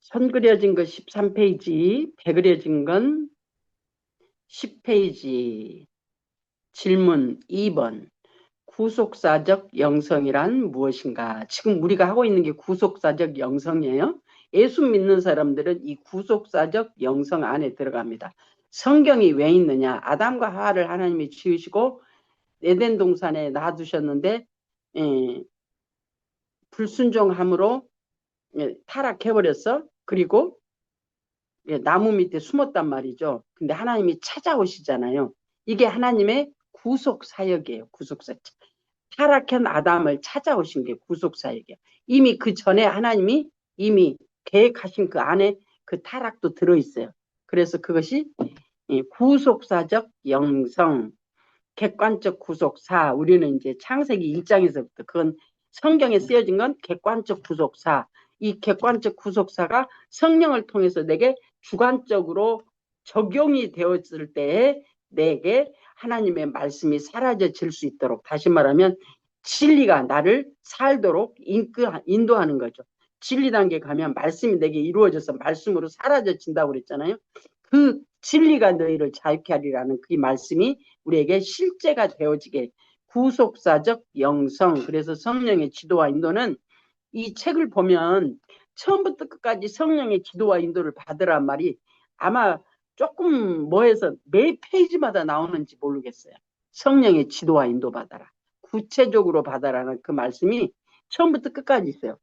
선 그려진 거 13페이지, 배 그려진 건 10페이지. 질문 2번. 구속사적 영성이란 무엇인가? 지금 우리가 하고 있는 게 구속사적 영성이에요. 예수 믿는 사람들은 이 구속사적 영성 안에 들어갑니다. 성경이 왜 있느냐? 아담과 하와를 하나님이 지으시고 에덴 동산에 놔두셨는데 불순종함으로 타락해버렸어. 그리고 나무 밑에 숨었단 말이죠. 근데 하나님이 찾아오시잖아요. 이게 하나님의 구속 사역이에요. 구속 사역. 타락한 아담을 찾아오신 게 구속 사역이에요. 이미 그 전에 하나님이 이미 계획하신 그 안에 그 타락도 들어있어요. 그래서 그것이 구속사적 영성, 객관적 구속사. 우리는 이제 창세기 1장에서부터 그건 성경에 쓰여진 건 객관적 구속사. 이 객관적 구속사가 성령을 통해서 내게 주관적으로 적용이 되었을 때에 내게 하나님의 말씀이 사라져질 수 있도록, 다시 말하면 진리가 나를 살도록 인도하는 거죠. 진리 단계 가면 말씀이 내게 이루어져서 말씀으로 사라져진다고 그랬잖아요. 그 진리가 너희를 자유케 하리라는 그 말씀이 우리에게 실제가 되어지게 구속사적 영성. 그래서 성령의 지도와 인도는 이 책을 보면 처음부터 끝까지 성령의 지도와 인도를 받으란 말이 아마 조금 뭐해서 매 페이지마다 나오는지 모르겠어요. 성령의 지도와 인도 받아라. 구체적으로 받아라는 그 말씀이 처음부터 끝까지 있어요.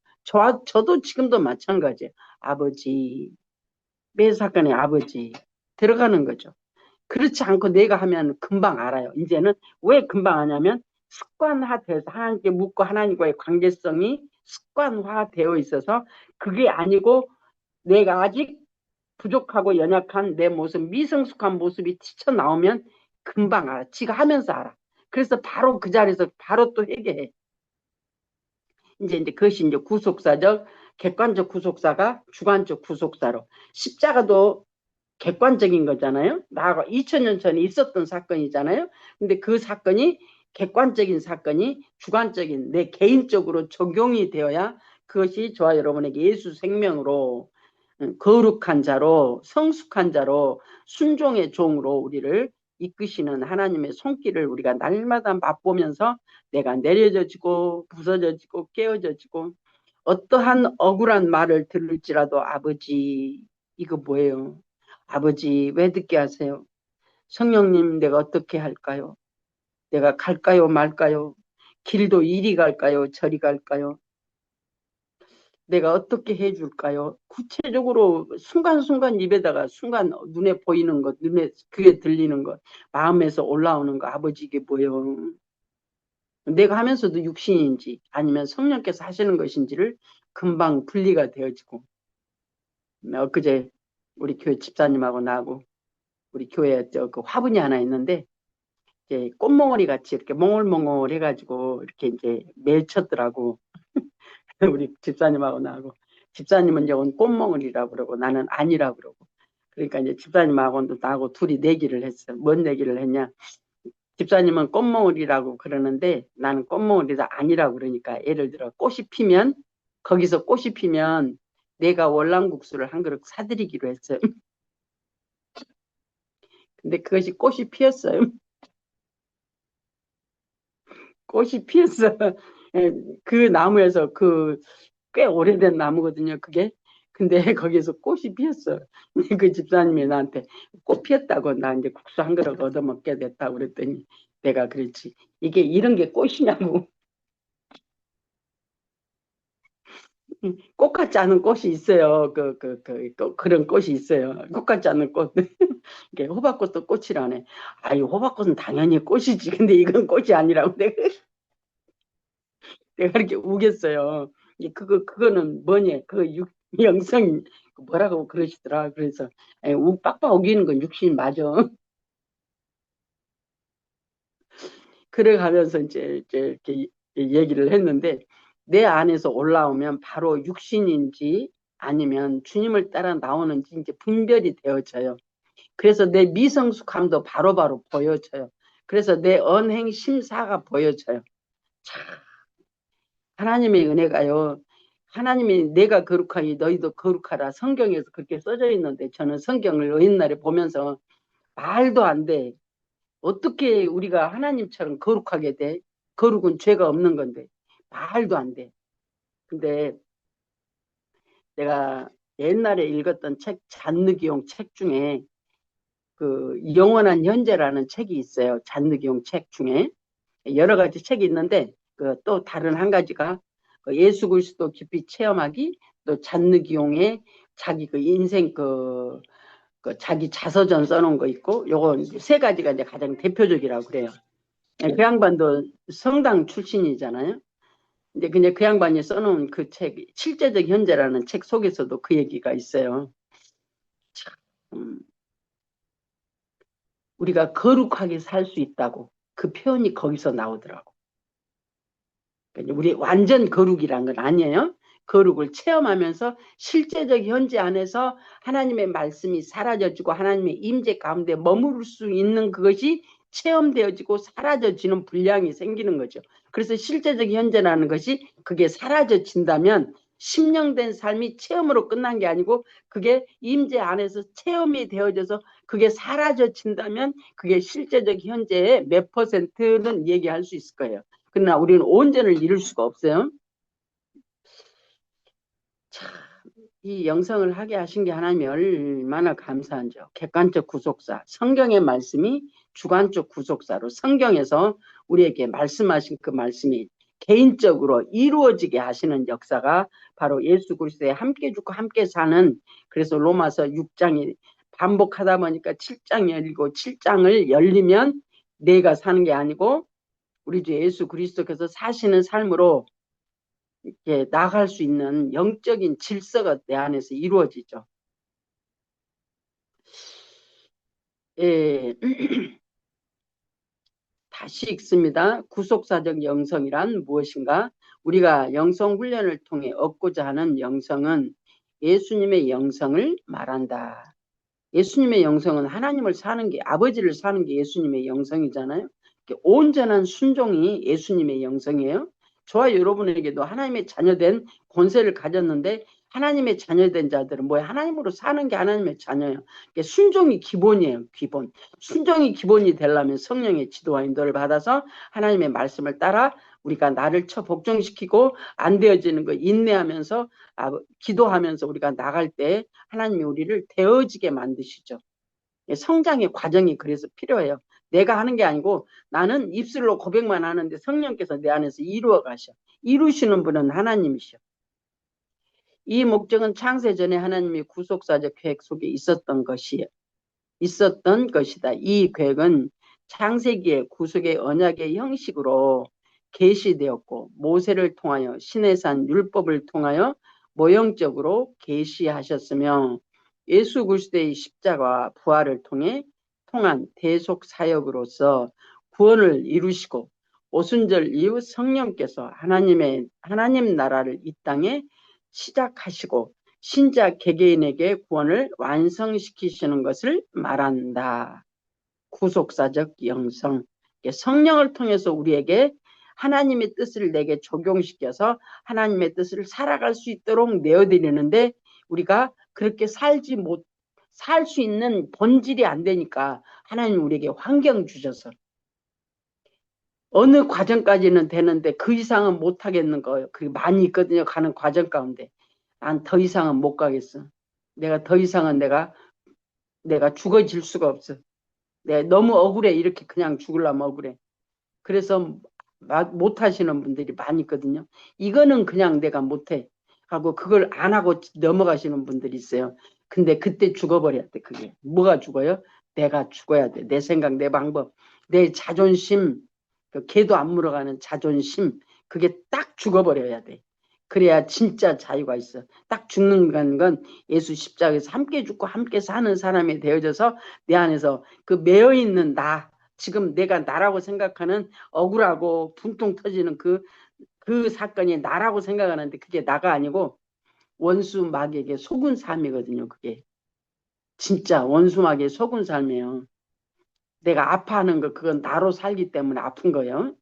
저도 지금도 마찬가지예요. 아버지, 매 사건의 아버지 들어가는 거죠. 그렇지 않고 내가 하면 금방 알아요. 이제는 왜 금방 하냐면 습관화돼서 하나님께 묻고 하나님과의 관계성이 습관화되어 있어서 그게 아니고 내가 아직 부족하고 연약한 내 모습, 미성숙한 모습이 튀쳐나오면 금방 알아. 지가 하면서 알아. 그래서 바로 그 자리에서 바로 또 회개해. 이제 그것이 이제 구속사적, 객관적 구속사가 주관적 구속사로. 십자가도 객관적인 거잖아요. 나하고 2000년 전에 있었던 사건이잖아요. 근데 그 사건이 객관적인 사건이 주관적인 내 개인적으로 적용이 되어야 그것이 저와 여러분에게 예수 생명으로 거룩한 자로 성숙한 자로 순종의 종으로 우리를 이끄시는 하나님의 손길을 우리가 날마다 맛보면서 내가 내려져지고 부서져지고 깨어져지고 어떠한 억울한 말을 들을지라도 아버지 이거 뭐예요? 아버지 왜 듣게 하세요? 성령님 내가 어떻게 할까요? 내가 갈까요 말까요? 길도 이리 갈까요 저리 갈까요? 내가 어떻게 해줄까요? 구체적으로 순간순간 입에다가 순간 눈에 보이는 것, 눈에 귀에 들리는 것, 마음에서 올라오는 거 아버지 이게 뭐예요? 내가 하면서도 육신인지 아니면 성령께서 하시는 것인지를 금방 분리가 되어지고 엊그제 우리 교회 집사님하고 나하고 우리 교회에 그 화분이 하나 있는데 이제 꽃몽오리 같이 이렇게 몽글몽글 해가지고 이렇게 이제 맺혔더라고. 우리 집사님하고 나하고 집사님은 이건 꽃몽울이라고 그러고 나는 아니라고 그러고 그러니까 이제 집사님하고 나하고 둘이 내기를 했어요. 뭔 내기를 했냐? 집사님은 꽃몽울이라고 그러는데 나는 꽃몽울이다 아니라고 그러니까 예를 들어 꽃이 피면 거기서 꽃이 피면 내가 월남국수를 한 그릇 사드리기로 했어요. 근데 그것이 꽃이 피었어요. 꽃이 피었어. 그 나무에서 그 꽤 오래된 나무거든요, 그게. 근데 거기서 꽃이 피었어. 그 집사님이 나한테 꽃 피었다고 나 이제 국수 한 그릇 얻어먹게 됐다고 그랬더니 내가 그랬지. 이게 이런 게 꽃이냐고. 꽃 같지 않은 꽃이 있어요. 그런 꽃이 있어요. 꽃 같지 않은 꽃. 이게 호박꽃도 꽃이라네. 아이, 호박꽃은 당연히 꽃이지. 근데 이건 꽃이 아니라고 내가 이렇게 우겼어요. 그거는 뭐냐? 영성, 뭐라고 그러시더라. 그래서, 빡빡 우기는 건 육신 맞아. 그래 가면서 이제 이렇게 얘기를 했는데, 내 안에서 올라오면 바로 육신인지 아니면 주님을 따라 나오는지 이제 분별이 되어져요. 그래서 내 미성숙함도 바로바로 보여져요. 그래서 내 언행 심사가 보여져요. 참, 하나님의 은혜가요. 하나님이 내가 거룩하니 너희도 거룩하라. 성경에서 그렇게 써져 있는데 저는 성경을 옛날에 보면서 말도 안 돼. 어떻게 우리가 하나님처럼 거룩하게 돼? 거룩은 죄가 없는 건데. 말도 안 돼. 근데 내가 옛날에 읽었던 책, 잔느기용 책 중에 그 영원한 현재라는 책이 있어요. 잔느기용 책 중에. 여러 가지 책이 있는데 그 또 다른 한 가지가 그 예수 그리스도 깊이 체험하기, 또 잔느기용의 자기 그 인생 그 자기 자서전 써놓은 거 있고, 요거 세 가지가 이제 가장 대표적이라고 그래요. 그 양반도 성당 출신이잖아요. 이제 그냥 그 양반이 써놓은 그 책, 실제적 현재라는 책 속에서도 그 얘기가 있어요. 참, 우리가 거룩하게 살 수 있다고 그 표현이 거기서 나오더라고. 그러니까 우리 완전 거룩이란 건 아니에요. 거룩을 체험하면서 실제적 현재 안에서 하나님의 말씀이 사라져지고 하나님의 임재 가운데 머무를 수 있는 그것이 체험되어지고 사라져지는 분량이 생기는 거죠. 그래서 실제적 현재라는 것이 그게 사라져진다면 심령된 삶이 체험으로 끝난 게 아니고 그게 임재 안에서 체험이 되어져서 그게 사라져진다면 그게 실제적 현재의 몇 퍼센트는 얘기할 수 있을 거예요. 그러나 우리는 온전을 이룰 수가 없어요. 참, 이 영성을 하게 하신 게 하나님이 얼마나 감사한지요. 객관적 구속사, 성경의 말씀이 주관적 구속사로 성경에서 우리에게 말씀하신 그 말씀이 개인적으로 이루어지게 하시는 역사가 바로 예수 그리스도에 함께 죽고 함께 사는, 그래서 로마서 6장이 반복하다 보니까 7장이 열리고 7장을 열리면 내가 사는 게 아니고 우리 주 예수 그리스도께서 사시는 삶으로 이렇게 나아갈 수 있는 영적인 질서가 내 안에서 이루어지죠. 예, 다시 읽습니다. 구속사적 영성이란 무엇인가? 우리가 영성 훈련을 통해 얻고자 하는 영성은 예수님의 영성을 말한다. 예수님의 영성은 하나님을 사는 게, 아버지를 사는 게 예수님의 영성이잖아요. 온전한 순종이 예수님의 영성이에요. 저와 여러분에게도 하나님의 자녀된 권세를 가졌는데 하나님의 자녀된 자들은 뭐예요? 하나님으로 사는 게 하나님의 자녀예요. 순종이 기본이에요. 기본. 순종이 기본이 되려면 성령의 지도와 인도를 받아서 하나님의 말씀을 따라 우리가 나를 복종시키고 안 되어지는 거 인내하면서 기도하면서 우리가 나갈 때 하나님이 우리를 되어지게 만드시죠. 성장의 과정이 그래서 필요해요. 내가 하는 게 아니고 나는 입술로 고백만 하는데 성령께서 내 안에서 이루어 가셔. 이루시는 분은 하나님이셔. 이 목적은 창세 전에 하나님의 구속사적 계획 속에 있었던 것이다. 이 계획은 창세기의 구속의 언약의 형식으로 계시되었고 모세를 통하여 시내산 율법을 통하여 모형적으로 계시하셨으며 예수 그리스도의 십자가와 부활을 통한 대속 사역으로서 구원을 이루시고 오순절 이후 성령께서 하나님 나라를 이 땅에 시작하시고 신자 개개인에게 구원을 완성시키시는 것을 말한다. 구속사적 영성. 성령을 통해서 우리에게 하나님의 뜻을 내게 적용시켜서 하나님의 뜻을 살아갈 수 있도록 내어드리는데 우리가 그렇게 살 수 있는 본질이 안 되니까 하나님 우리에게 환경 주셔서 어느 과정까지는 되는데 그 이상은 못 하겠는 거예요. 그게 많이 있거든요. 가는 과정 가운데. 난 더 이상은 못 가겠어. 내가 더 이상은 내가 죽어질 수가 없어. 내가 너무 억울해. 이렇게 그냥 죽으려면 억울해. 그래서 못 하시는 분들이 많이 있거든요. 이거는 그냥 내가 못해 하고 그걸 안 하고 넘어가시는 분들이 있어요. 근데 그때 죽어버려야 돼. 그게 뭐가 죽어요? 내가 죽어야 돼. 내 생각, 내 방법, 내 자존심, 그 개도 안 물어가는 자존심, 그게 딱 죽어버려야 돼. 그래야 진짜 자유가 있어. 딱 죽는 건 예수 십자가에서 함께 죽고 함께 사는 사람이 되어져서 내 안에서 그 매여있는 나, 지금 내가 나라고 생각하는 억울하고 붕tung 터지는 그 사건이 나라고 생각하는데 그게 나가 아니고 원수 마귀에게 속은 삶이거든요. 그게 진짜 원수 마귀에 속은 삶이에요. 내가 아파하는 거 그건 나로 살기 때문에 아픈 거예요.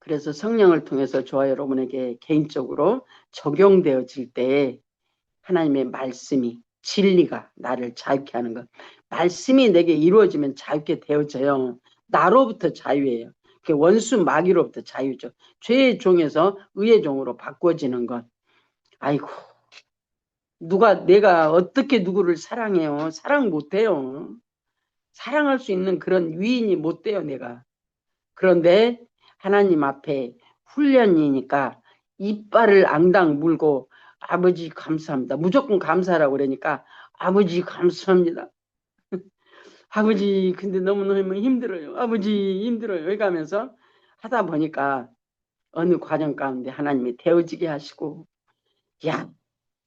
그래서 성령을 통해서 저와 여러분에게 개인적으로 적용되어질 때 하나님의 말씀이 진리가 나를 자유케 하는 것. 말씀이 내게 이루어지면 자유케 되어져요. 나로부터 자유예요. 원수 마귀로부터 자유죠. 죄의 종에서 의의 종으로 바꿔지는 것. 아이고, 내가 어떻게 누구를 사랑해요? 사랑 못해요. 사랑할 수 있는 그런 위인이 못 돼요, 내가. 그런데 하나님 앞에 훈련이니까 이빨을 앙당 물고 아버지 감사합니다. 무조건 감사하라고 그러니까 아버지 감사합니다. 아버지 근데 너무너무 힘들어요. 아버지 힘들어요. 이렇게 하면서 하다 보니까 어느 과정 가운데 하나님이 되어지게 하시고 야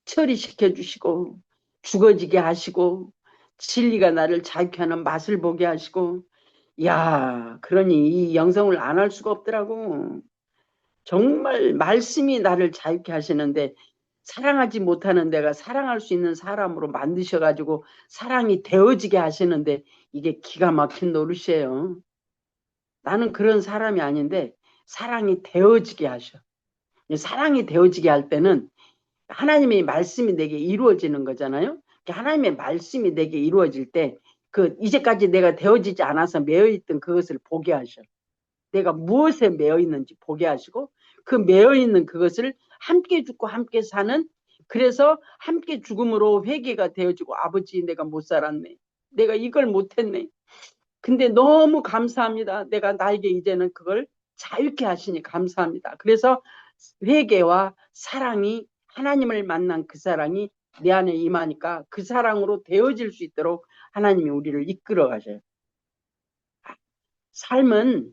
처리시켜 주시고 죽어지게 하시고 진리가 나를 자유케 하는 맛을 보게 하시고 야 그러니 이 영성을 안 할 수가 없더라고. 정말 말씀이 나를 자유케 하시는데 사랑하지 못하는 내가 사랑할 수 있는 사람으로 만드셔가지고 사랑이 되어지게 하시는데 이게 기가 막힌 노릇이에요. 나는 그런 사람이 아닌데 사랑이 되어지게 하셔. 사랑이 되어지게 할 때는 하나님의 말씀이 내게 이루어지는 거잖아요. 하나님의 말씀이 내게 이루어질 때 이제까지 내가 되어지지 않아서 매여있던 그것을 보게 하셔. 내가 무엇에 매여 있는지 보게 하시고 그 매여 있는 그것을 함께 죽고 함께 사는 그래서 함께 죽음으로 회개가 되어지고 아버지 내가 못 살았네. 내가 이걸 못했네. 근데 너무 감사합니다. 내가 나에게 이제는 그걸 자유케 하시니 감사합니다. 그래서 회개와 사랑이 하나님을 만난 그 사랑이 내 안에 임하니까 그 사랑으로 되어질 수 있도록 하나님이 우리를 이끌어 가셔요. 삶은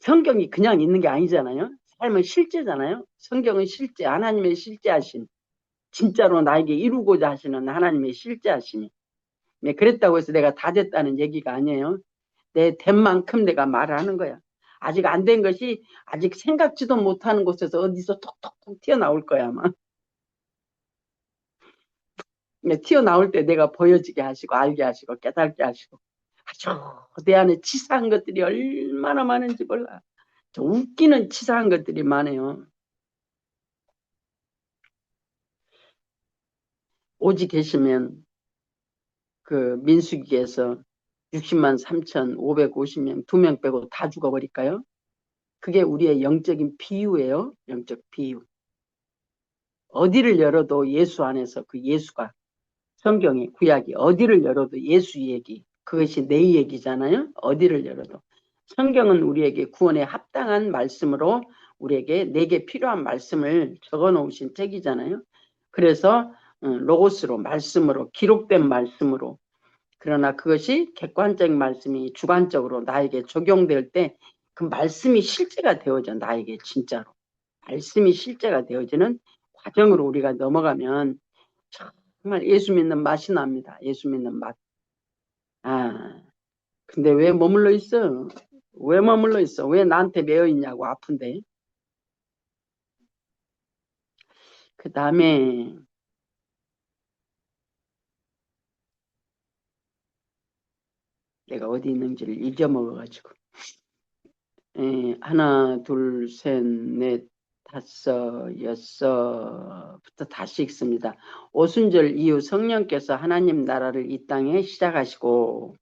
성경이 그냥 있는 게 아니잖아요. 삶은 실제잖아요. 성경은 실제, 하나님의 실제하신, 진짜로 나에게 이루고자 하시는 하나님의 실제하심이. 네, 그랬다고 해서 내가 다 됐다는 얘기가 아니에요. 내 된 만큼 내가 말을 하는 거야. 아직 안 된 것이 아직 생각지도 못하는 곳에서 어디서 톡톡톡 튀어나올 거야, 아마. 네, 튀어나올 때 내가 보여지게 하시고, 알게 하시고, 깨닫게 하시고. 아주 내 안에 치사한 것들이 얼마나 많은지 몰라. 저 웃기는 치사한 것들이 많아요. 오직 계시면 그 민수기에서 60만 3,550명, 2명 빼고 다 죽어버릴까요? 그게 우리의 영적인 비유예요. 영적 비유. 어디를 열어도 예수 안에서 그 예수가 성경의 구약이 어디를 열어도 예수 얘기. 그것이 내 얘기잖아요. 어디를 열어도. 성경은 우리에게 구원에 합당한 말씀으로 우리에게 내게 필요한 말씀을 적어 놓으신 책이잖아요. 그래서 로고스로 말씀으로 기록된 말씀으로 그러나 그것이 객관적인 말씀이 주관적으로 나에게 적용될 때 그 말씀이 실제가 되어져 나에게 진짜로 말씀이 실제가 되어지는 과정으로 우리가 넘어가면 정말 예수 믿는 맛이 납니다. 예수 믿는 맛. 아, 근데 왜 머물러 있어? 왜 머물러 있어? 왜 나한테 매여 있냐고 아픈데. 그 다음에 내가 어디 있는지를 잊어먹어가지고. 하나, 둘, 셋, 넷, 다섯, 여섯부터 다시 읽습니다. 오순절 이후 성령께서 하나님 나라를 이 땅에 시작하시고,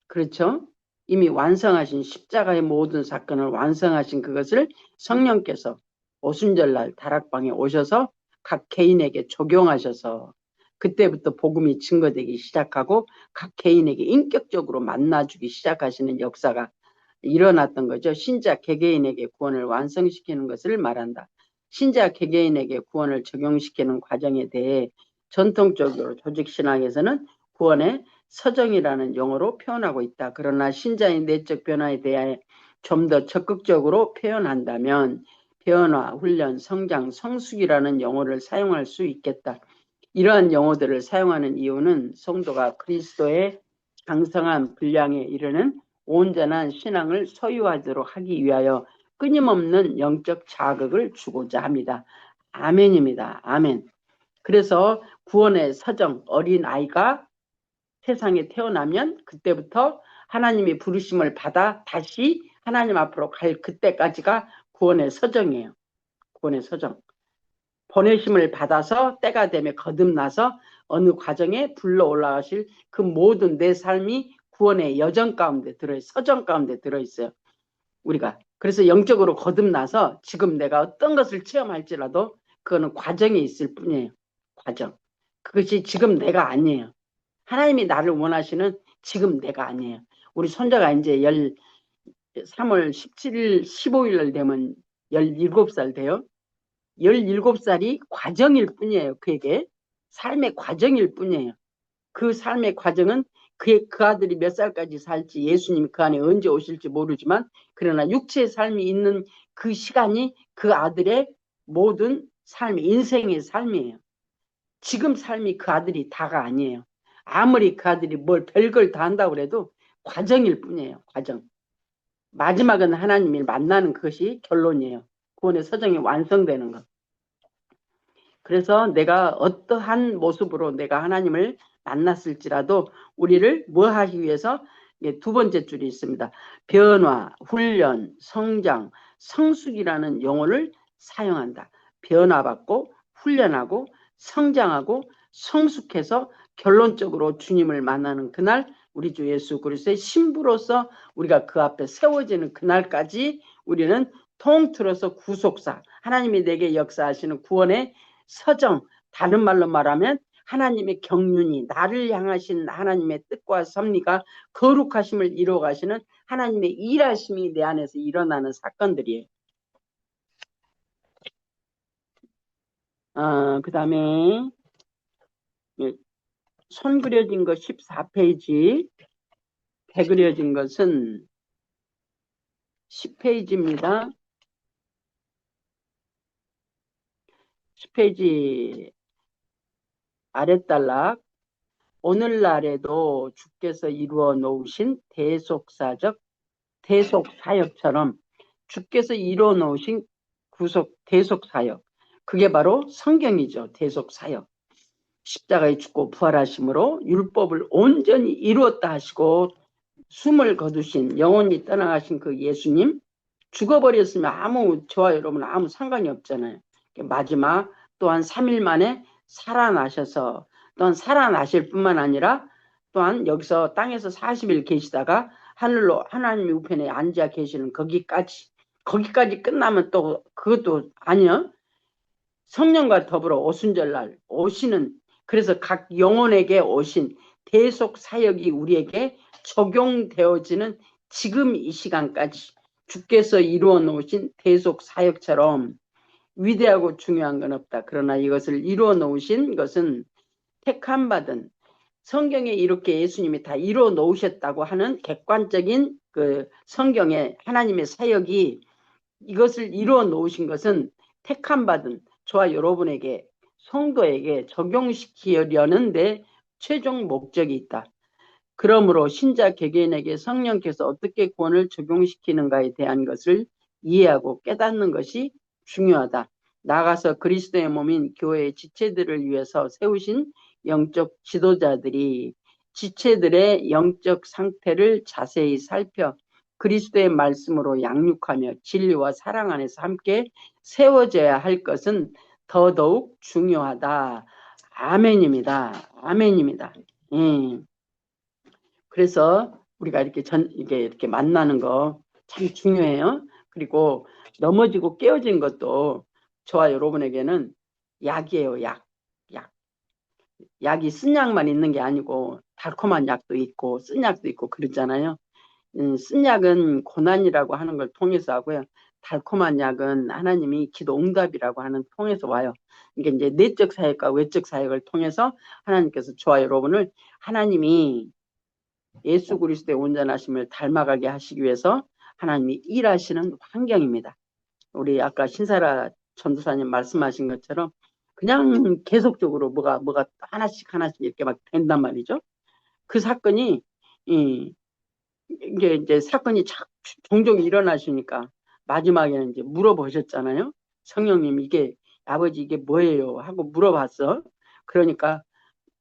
그렇죠? 이미 완성하신 십자가의 모든 사건을 완성하신 그것을 성령께서 오순절날 다락방에 오셔서 각 개인에게 적용하셔서 그때부터 복음이 증거되기 시작하고 각 개인에게 인격적으로 만나주기 시작하시는 역사가 일어났던 거죠. 신자 개개인에게 구원을 완성시키는 것을 말한다. 신자 개개인에게 구원을 적용시키는 과정에 대해 전통적으로 조직신학에서는 구원의 서정이라는 용어로 표현하고 있다. 그러나 신자의 내적 변화에 대해 좀 더 적극적으로 표현한다면 변화, 훈련, 성장, 성숙이라는 용어를 사용할 수 있겠다. 이러한 용어들을 사용하는 이유는 성도가 그리스도의 장성한 분량에 이르는 온전한 신앙을 소유하도록 하기 위하여 끊임없는 영적 자극을 주고자 합니다. 아멘입니다. 아멘. 그래서 구원의 서정, 어린아이가 세상에 태어나면 그때부터 하나님의 부르심을 받아 다시 하나님 앞으로 갈 그때까지가 구원의 서정이에요. 구원의 서정. 보내심을 받아서 때가 되면 거듭나서 어느 과정에 불러 올라가실 그 모든 내 삶이 구원의 여정 가운데 들어있어요. 서정 가운데 들어있어요. 우리가. 그래서 영적으로 거듭나서 지금 내가 어떤 것을 체험할지라도 그거는 과정에 있을 뿐이에요. 과정. 그것이 지금 내가 아니에요. 하나님이 나를 원하시는 지금 내가 아니에요. 우리 손자가 이제 3월 17일, 15일 날 되면 17살 돼요. 17살이 과정일 뿐이에요. 그에게. 삶의 과정일 뿐이에요. 그 삶의 과정은 그 아들이 몇 살까지 살지 예수님이 그 안에 언제 오실지 모르지만 그러나 육체의 삶이 있는 그 시간이 그 아들의 모든 삶, 인생의 삶이에요. 지금 삶이 그 아들이 다가 아니에요. 아무리 그 아들이 뭘 별걸 다 한다고 해도 과정일 뿐이에요. 과정. 마지막은 하나님을 만나는 것이 결론이에요. 구원의 서정이 완성되는 것. 그래서 내가 어떠한 모습으로 내가 하나님을 만났을지라도 우리를 뭐 하기 위해서 두 번째 줄이 있습니다. 변화, 훈련, 성장, 성숙이라는 용어를 사용한다. 변화받고 훈련하고 성장하고 성숙해서 결론적으로 주님을 만나는 그날 우리 주 예수 그리스도의 신부로서 우리가 그 앞에 세워지는 그날까지 우리는 통틀어서 구속사, 하나님이 내게 역사하시는 구원의 서정, 다른 말로 말하면 하나님의 경륜이 나를 향하신 하나님의 뜻과 섭리가 거룩하심을 이루어가시는 하나님의 일하심이 내 안에서 일어나는 사건들이에요. 그 다음에 손 그려진 거 14페이지, 배 그려진 것은 10페이지입니다. 10페이지 아랫단락. 오늘날에도 주께서 이루어 놓으신 대속사역처럼 주께서 이루어 놓으신 대속사역. 그게 바로 성경이죠. 대속사역. 십자가에 죽고 부활하심으로 율법을 온전히 이루었다 하시고 숨을 거두신 영원히 떠나가신 그 예수님 죽어버렸으면 저와 여러분 아무 상관이 없잖아요. 마지막 또한 3일 만에 살아나셔서 또한 살아나실 뿐만 아니라 또한 여기서 땅에서 40일 계시다가 하늘로 하나님의 우편에 앉아 계시는 거기까지 끝나면 또 그것도 아니요. 성령과 더불어 오순절날 오시는 그래서 각 영혼에게 오신 대속 사역이 우리에게 적용되어지는 지금 이 시간까지 주께서 이루어 놓으신 대속 사역처럼 위대하고 중요한 건 없다. 그러나 이것을 이루어 놓으신 것은 택함받은 성경에 이렇게 예수님이 다 이루어 놓으셨다고 하는 객관적인 그 성경의 하나님의 사역이 이것을 이루어 놓으신 것은 택함받은 저와 여러분에게 성도에게 적용시키려는데 최종 목적이 있다. 그러므로 신자 개개인에게 성령께서 어떻게 구원을 적용시키는가에 대한 것을 이해하고 깨닫는 것이 중요하다. 나아가서 그리스도의 몸인 교회의 지체들을 위해서 세우신 영적 지도자들이 지체들의 영적 상태를 자세히 살펴 그리스도의 말씀으로 양육하며 진리와 사랑 안에서 함께 세워져야 할 것은 더더욱 중요하다. 아멘입니다. 아멘입니다. 그래서 우리가 이렇게 만나는 거 참 중요해요. 그리고 넘어지고 깨어진 것도 저와 여러분에게는 약이에요. 약. 약이 쓴 약만 있는 게 아니고 달콤한 약도 있고 쓴 약도 있고 그러잖아요. 쓴 약은 고난이라고 하는 걸 통해서 하고요. 달콤한 약은 하나님이 기도 응답이라고 하는 통해서 와요. 이게 이제 내적 사역과 외적 사역을 통해서 하나님께서 저와 여러분을 하나님이 예수 그리스도의 온전하심을 닮아가게 하시기 위해서 하나님이 일하시는 환경입니다. 우리 아까 신사라 전도사님 말씀하신 것처럼 그냥 계속적으로 뭐가 하나씩 이렇게 막 된단 말이죠. 그 사건이 이게 이제 사건이 종종 일어나시니까 마지막에는 이제 물어보셨잖아요. 성령님 아버지 이게 뭐예요? 하고 물어봤어. 그러니까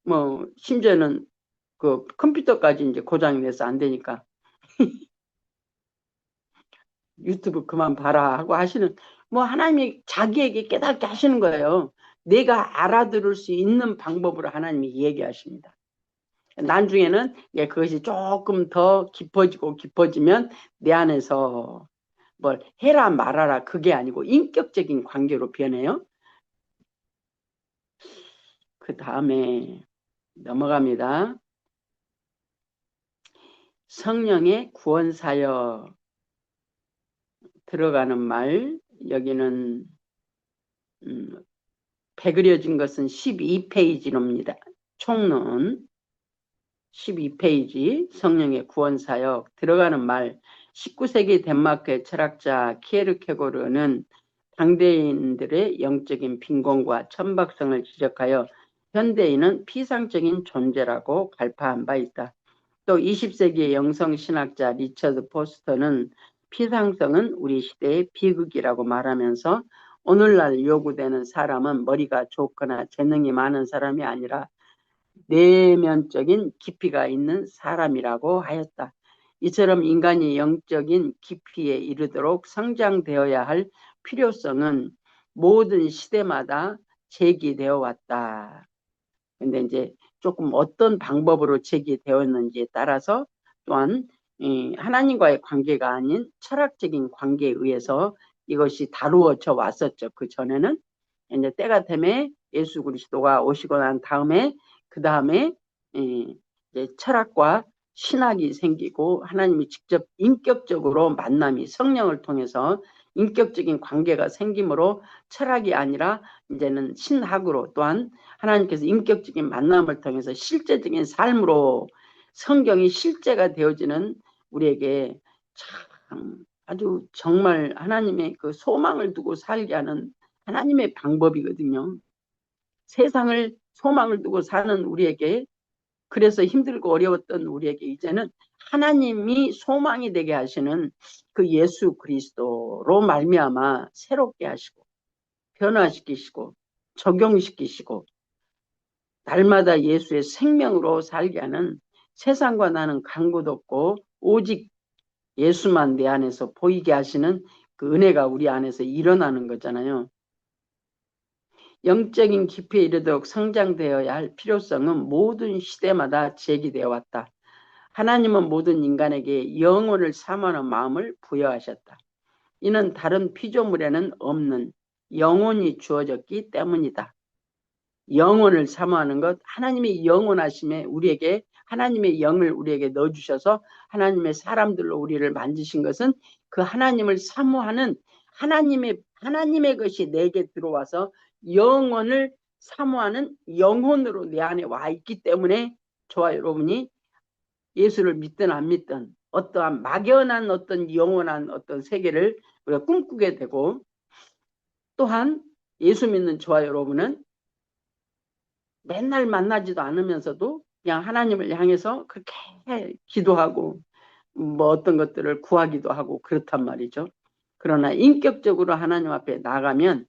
뭐 심지어는 그 컴퓨터까지 이제 고장이 돼서 안 되니까 유튜브 그만 봐라 하고 하시는, 뭐 하나님이 자기에게 깨닫게 하시는 거예요. 내가 알아들을 수 있는 방법으로 하나님이 얘기하십니다. 나중에는 그것이 조금 더 깊어지고 깊어지면 내 안에서 뭘 해라 말아라 그게 아니고 인격적인 관계로 변해요. 그 다음에 넘어갑니다. 성령의 구원사역 들어가는 말, 여기는 배그려진 것은 12페이지입니다. 총론 12페이지 성령의 구원사역 들어가는 말. 19세기 덴마크의 철학자 키에르케고르는 당대인들의 영적인 빈곤과 천박성을 지적하여 현대인은 피상적인 존재라고 갈파한 바 있다. 또 20세기의 영성신학자 리처드 포스터는 피상성은 우리 시대의 비극이라고 말하면서 오늘날 요구되는 사람은 머리가 좋거나 재능이 많은 사람이 아니라 내면적인 깊이가 있는 사람이라고 하였다. 이처럼 인간이 영적인 깊이에 이르도록 성장되어야 할 필요성은 모든 시대마다 제기되어 왔다. 근데 이제 조금 어떤 방법으로 제기되었는지에 따라서 또한 하나님과의 관계가 아닌 철학적인 관계에 의해서 이것이 다루어져 왔었죠. 그 전에는 이제 때가 되면 예수 그리스도가 오시고 난 다음에 그 다음에 철학과 신학이 생기고 하나님이 직접 인격적으로 만남이 성령을 통해서 인격적인 관계가 생기므로 철학이 아니라 이제는 신학으로 또한 하나님께서 인격적인 만남을 통해서 실제적인 삶으로 성경이 실제가 되어지는 우리에게 참 아주 정말 하나님의 그 소망을 두고 살게 하는 하나님의 방법이거든요. 세상을 소망을 두고 사는 우리에게, 그래서 힘들고 어려웠던 우리에게 이제는 하나님이 소망이 되게 하시는 그 예수 그리스도로 말미암아 새롭게 하시고 변화시키시고 적용시키시고 날마다 예수의 생명으로 살게 하는, 세상과 나는 간구도 없고 오직 예수만 내 안에서 보이게 하시는 그 은혜가 우리 안에서 일어나는 거잖아요. 영적인 깊이에 이르도록 성장되어야 할 필요성은 모든 시대마다 제기되어 왔다. 하나님은 모든 인간에게 영혼을 사모하는 마음을 부여하셨다. 이는 다른 피조물에는 없는 영혼이 주어졌기 때문이다. 영혼을 사모하는 것, 하나님의 영원하심에 우리에게 하나님의 영을 우리에게 넣어주셔서 하나님의 사람들로 우리를 만드신 것은 그 하나님을 사모하는 하나님의 것이 내게 들어와서 영혼을 사모하는 영혼으로 내 안에 와 있기 때문에 저와 여러분이 예수를 믿든 안 믿든 어떠한 막연한 어떤 영원한 어떤 세계를 우리가 꿈꾸게 되고, 또한 예수 믿는 저와 여러분은 맨날 만나지도 않으면서도 그냥 하나님을 향해서 그렇게 기도하고 뭐 어떤 것들을 구하기도 하고 그렇단 말이죠. 그러나 인격적으로 하나님 앞에 나가면,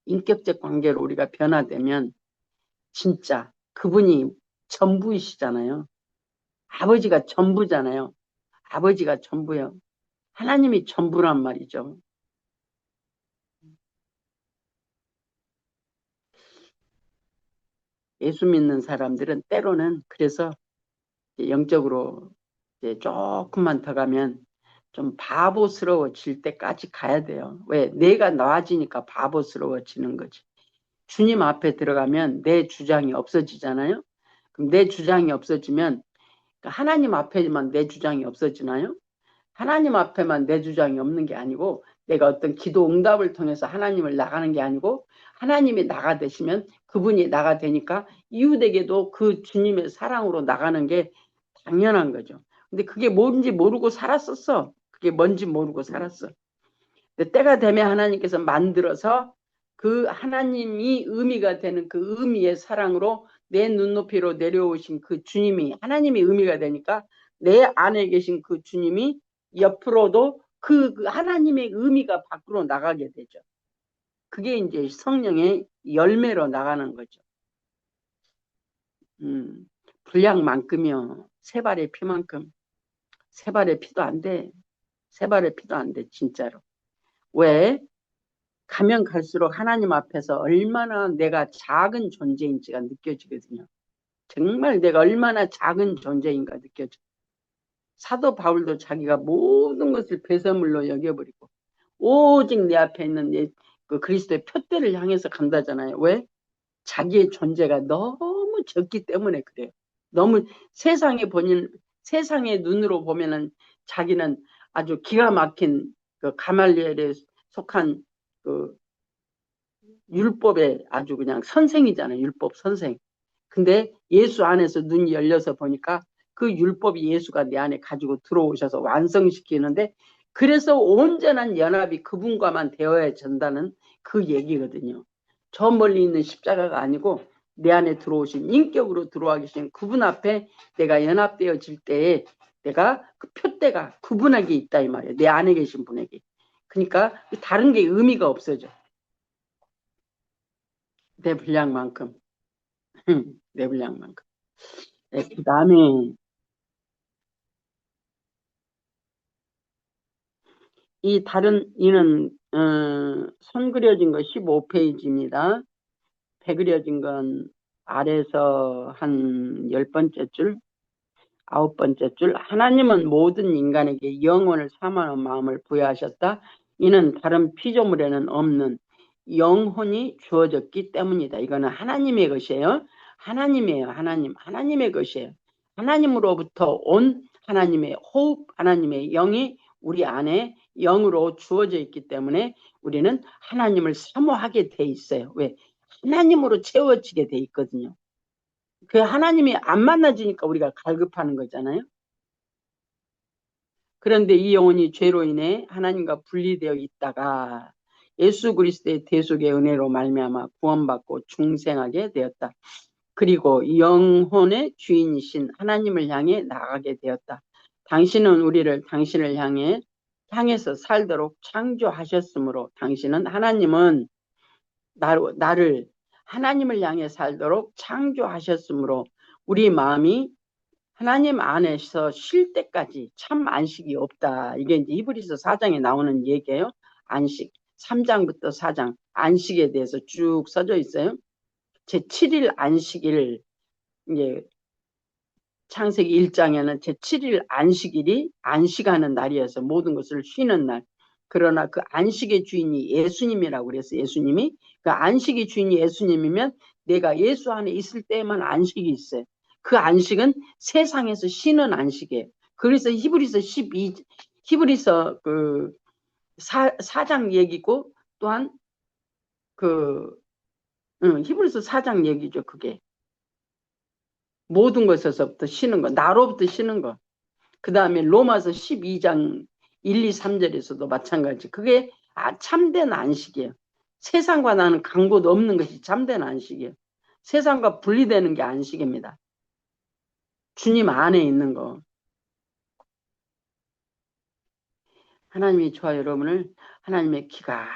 인격적 관계로 우리가 변화되면 진짜 그분이 전부이시잖아요. 아버지가 전부잖아요. 아버지가 전부요. 하나님이 전부란 말이죠. 예수 믿는 사람들은 때로는 그래서 영적으로 이제 조금만 더 가면 좀 바보스러워질 때까지 가야 돼요. 왜? 내가 나아지니까 바보스러워지는 거지. 주님 앞에 들어가면 내 주장이 없어지잖아요. 그럼 내 주장이 없어지면 하나님 앞에만 내 주장이 없어지나요? 하나님 앞에만 내 주장이 없는 게 아니고, 내가 어떤 기도 응답을 통해서 하나님을 나가는 게 아니고, 하나님이 나가 되시면 그분이 나가 되니까 이웃에게도 그 주님의 사랑으로 나가는 게 당연한 거죠. 근데 그게 뭔지 모르고 살았었어. 그게 뭔지 모르고 살았어. 근데 때가 되면 하나님께서 만들어서 그 하나님이 의미가 되는 그 의미의 사랑으로 내 눈높이로 내려오신 그 주님이 하나님이 의미가 되니까 내 안에 계신 그 주님이 옆으로도 그 하나님의 의미가 밖으로 나가게 되죠. 그게 이제 성령의 열매로 나가는 거죠. 분량만큼이요. 세 발의 피만큼. 세 발의 피도 안 돼. 세 발의 피도 안 돼, 진짜로. 왜? 가면 갈수록 하나님 앞에서 얼마나 내가 작은 존재인지가 느껴지거든요. 정말 내가 얼마나 작은 존재인가 느껴져. 사도 바울도 자기가 모든 것을 배설물로 여겨버리고 오직 내 앞에 있는 그 그리스도의 표대를 향해서 간다잖아요. 왜? 자기의 존재가 너무 적기 때문에 그래요. 너무 세상의 눈으로 보면은 자기는 아주 기가 막힌 그 가말리엘에 속한 그 율법의 아주 그냥 선생이잖아요. 율법 선생. 근데 예수 안에서 눈이 열려서 보니까 그 율법이 예수가 내 안에 가지고 들어오셔서 완성시키는데, 그래서 온전한 연합이 그분과만 되어야 된다는 그 얘기거든요. 저 멀리 있는 십자가가 아니고 내 안에 들어오신, 인격으로 들어와 계신 그분 앞에 내가 연합되어질 때에 내가 그 표대가 그분에게 있다 이 말이에요. 내 안에 계신 분에게. 그러니까 다른 게 의미가 없어져. 내 분량만큼. 내 분량만큼. 네, 그 다음에 이는 손 그려진 거 15페이지입니다. 배 그려진 건 아래서 한 10번째 줄, 9번째 줄. 하나님은 모든 인간에게 영혼을 사모하는 마음을 부여하셨다. 이는 다른 피조물에는 없는 영혼이 주어졌기 때문이다. 이거는 하나님의 것이에요. 하나님이에요. 하나님의 것이에요. 하나님으로부터 온 하나님의 호흡, 하나님의 영이 우리 안에 영으로 주어져 있기 때문에 우리는 하나님을 사모하게 돼 있어요. 왜? 하나님으로 채워지게 돼 있거든요. 그 하나님이 안 만나지니까 우리가 갈급하는 거잖아요. 그런데 이 영혼이 죄로 인해 하나님과 분리되어 있다가 예수 그리스도의 대속의 은혜로 말미암아 구원받고 중생하게 되었다. 그리고 영혼의 주인이신 하나님을 향해 나아가게 되었다. 당신은 우리를 당신을 향해서 살도록 창조하셨으므로, 당신은 하나님은 나를 하나님을 향해 살도록 창조하셨으므로 우리 마음이 하나님 안에서 쉴 때까지 참 안식이 없다. 이게 이제 히브리서 4장에 나오는 얘기예요. 안식. 3장부터 4장 안식에 대해서 쭉 써져 있어요. 제7일 안식일, 이제 창세기 1장에는 제7일 안식일이 안식하는 날이어서 모든 것을 쉬는 날. 그러나 그 안식의 주인이 예수님이라고 그래서 예수님이, 그 안식의 주인이 예수님이면 내가 예수 안에 있을 때에만 안식이 있어요. 그 안식은 세상에서 쉬는 안식이에요. 그래서 히브리서 그 4장 얘기고, 또한 그 히브리서 4장 얘기죠. 그게 모든 것에서부터 쉬는 거, 나로부터 쉬는 거. 그 다음에 로마서 12장 1, 2, 3절에서도 마찬가지. 그게 참된 안식이에요. 세상과 나는 강도도 없는 것이 참된 안식이에요. 세상과 분리되는 게 안식입니다. 주님 안에 있는 거. 하나님이 저와 여러분을 하나님의 기가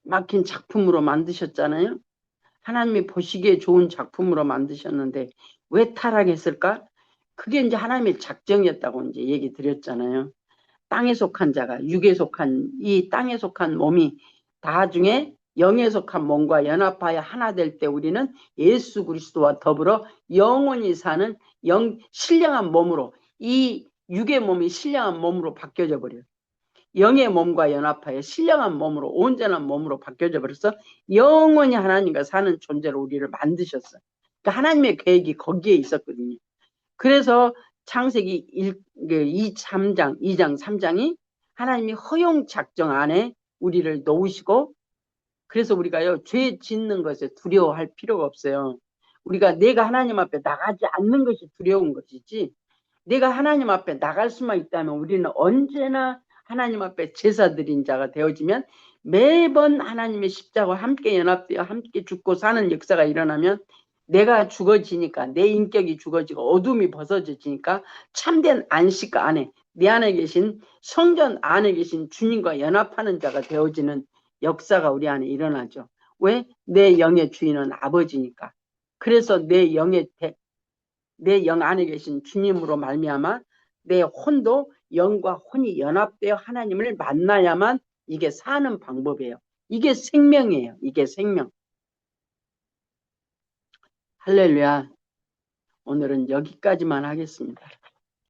막힌 작품으로 만드셨잖아요. 하나님이 보시기에 좋은 작품으로 만드셨는데 왜 타락했을까? 그게 이제 하나님의 작정이었다고 이제 얘기 드렸잖아요. 땅에 속한 자가, 육에 속한, 이 땅에 속한 몸이 나중에 영에 속한 몸과 연합하여 하나 될 때 우리는 예수 그리스도와 더불어 영원히 사는 신령한 몸으로, 이 육의 몸이 신령한 몸으로 바뀌어져 버려요. 영의 몸과 연합하여 신령한 몸으로, 온전한 몸으로 바뀌어져 버려서 영원히 하나님과 사는 존재로 우리를 만드셨어요. 그러니까 하나님의 계획이 거기에 있었거든요. 그래서 창세기 2장, 3장이 하나님이 허용 작정 안에 우리를 놓으시고, 그래서 우리가요, 죄 짓는 것에 두려워할 필요가 없어요. 내가 하나님 앞에 나가지 않는 것이 두려운 것이지, 내가 하나님 앞에 나갈 수만 있다면 우리는 언제나 하나님 앞에 제사 드린 자가 되어지면, 매번 하나님의 십자가와 함께 연합되어 함께 죽고 사는 역사가 일어나면 내가 죽어지니까, 내 인격이 죽어지고 어둠이 벗어지니까 참된 안식 안에, 내 안에 계신 성전 안에 계신 주님과 연합하는 자가 되어지는 역사가 우리 안에 일어나죠. 왜? 내 영의 주인은 아버지니까. 그래서 내 영 안에 계신 주님으로 말미암아 내 혼도 영과 혼이 연합되어 하나님을 만나야만 이게 사는 방법이에요. 이게 생명이에요. 이게 생명. 할렐루야. 오늘은 여기까지만 하겠습니다.